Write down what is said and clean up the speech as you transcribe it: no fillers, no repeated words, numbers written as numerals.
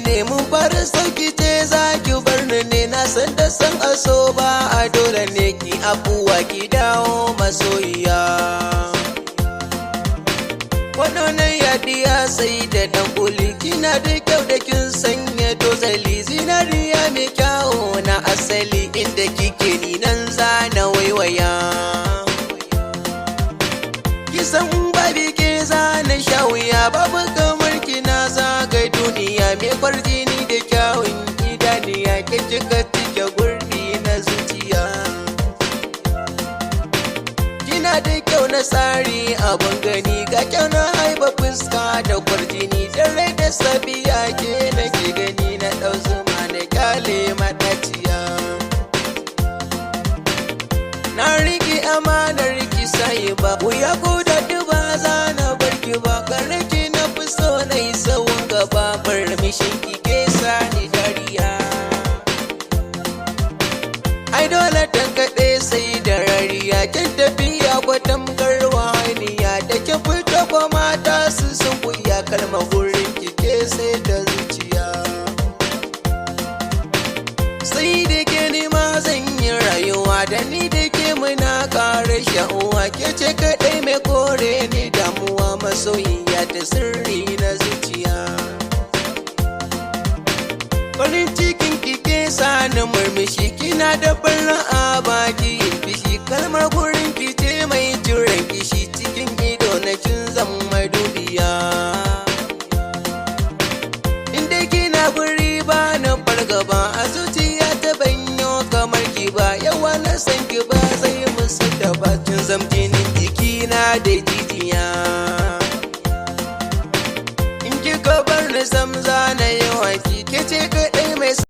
ne mun fara sauki ce za ki bar ni ne na san da san aso ba a dole ne ki abuwa ki dawo masoyiya. Waɗannan yadiya sai da dan kuli kina da kyau da kin sanya tozali zinariya mai kyawo na asali inda kike ni nan za na waiwaya. Kisan babi ke za na sha wuya babu kamar kina zagai duniya mai kwarjini da kyawun idaniya ke cika cike gurbi na zuciya. Kina da kyau na tsari abin gani ga kyau na haiba fuska da kwarjini rai da sabiya ke nake gani na ɗau zuma na kyale mataciya. Na riki amanar ki sai ba wuya ko da ba za na barki ba kare ki na fi so na yi tsawon gaba mishin ki ke sani dariya. Ai dole ta kaɗe sai da rariya kin tafiya kwatam garwa haniya da kin fito kwa mata su sun kuya kalma gurin ki ke sai da zuciya. Sai da ke nima zan yi rayuwa da ni da ke muna ƙara sha'uwa ke ce kaɗai mai kore ni damuwa masoyiya ta sirri na zuciya. Farin cikin kike sani murmushi kina da farin a baki fishi kalmar gurin kice mai jiran kishi cikin ido na kin zama dubiya. Inda kina guri ba na fargaba a zuciya ta banyo kamar ki ba yawa na san ki ba zai musu da bakin zamjinin jikina da jijiya. In kika bar ni zamza